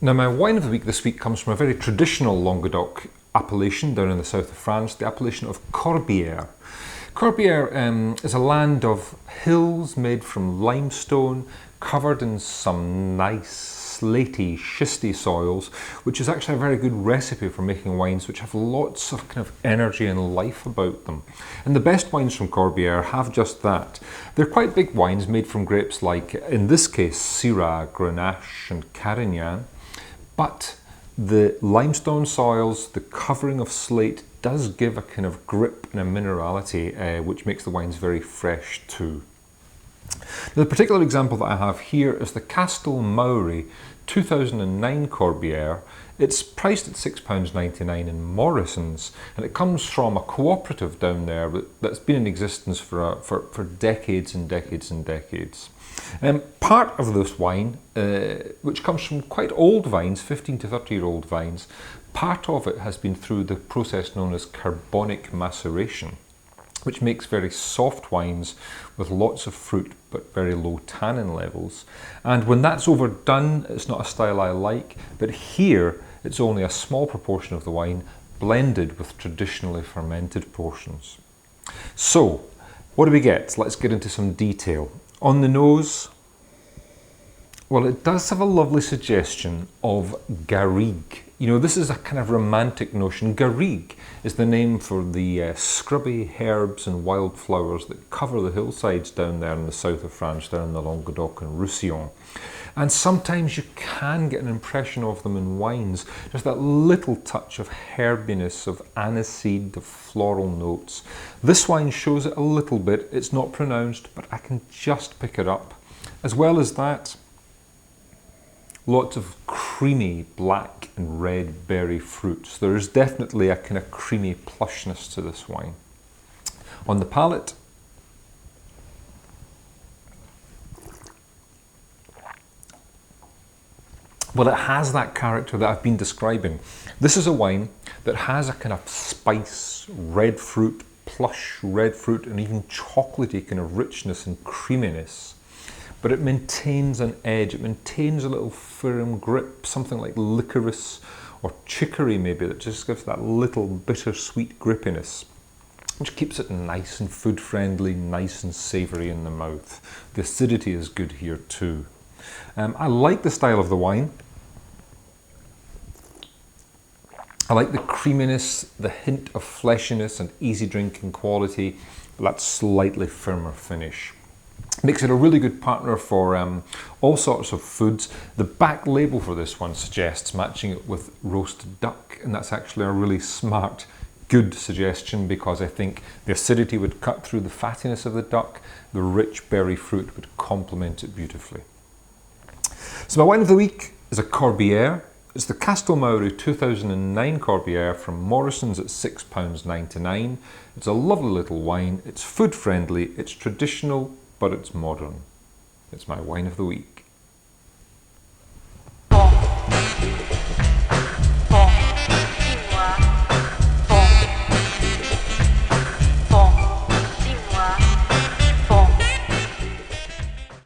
Now my wine of the week this week comes from a very traditional Languedoc appellation down in the south of France, the appellation of Corbieres. Corbieres is a land of hills made from limestone, covered in some nice slaty, schisty soils, which is actually a very good recipe for making wines which have lots of kind of energy and life about them. And the best wines from Corbieres have just that. They're quite big wines made from grapes like, in this case, Syrah, Grenache and Carignan, but the limestone soils, the covering of slate does give a kind of grip and a minerality which makes the wines very fresh too. Now, the particular example that I have here is the Castelmaure 2009 Corbieres. It's priced at £6.99 in Morrison's, and it comes from a cooperative down there that's been in existence for decades and decades and decades. Part of this wine, which comes from quite old vines, 15 to 30-year-old vines, part of it has been through the process known as carbonic maceration, which makes very soft wines with lots of fruit but very low tannin levels. And when that's overdone, it's not a style I like, but here it's only a small proportion of the wine blended with traditionally fermented portions. So, what do we get? Let's get into some detail. On the nose, well, it does have a lovely suggestion of garrigue. You know, this is a kind of romantic notion. Garrigue is the name for the scrubby herbs and wildflowers that cover the hillsides down there in the south of France, down in the Languedoc and Roussillon. And sometimes you can get an impression of them in wines, just that little touch of herbiness, of aniseed, of floral notes. This wine shows it a little bit. It's not pronounced, but I can just pick it up. As well as that, lots of creamy black and red berry fruits. There is definitely a kind of creamy plushness to this wine. On the palate, well, it has that character that I've been describing. This is a wine that has a kind of spice, red fruit, plush red fruit, and even chocolatey kind of richness and creaminess. But it maintains an edge, it maintains a little firm grip, something like licorice or chicory maybe, that just gives that little bittersweet grippiness, which keeps it nice and food friendly, nice and savoury in the mouth. The acidity is good here too. I like the style of the wine. I like the creaminess, the hint of fleshiness and easy drinking quality, but that slightly firmer finish. Makes it a really good partner for all sorts of foods. The back label for this one suggests matching it with roast duck, and that's actually a really smart, good suggestion, because I think the acidity would cut through the fattiness of the duck, the rich berry fruit would complement it beautifully. So my wine of the week is a Corbieres. It's the Castelmaure 2009 Corbieres from Morrison's at £6.99. It's a lovely little wine, it's food friendly, it's traditional, but it's modern. It's my wine of the week.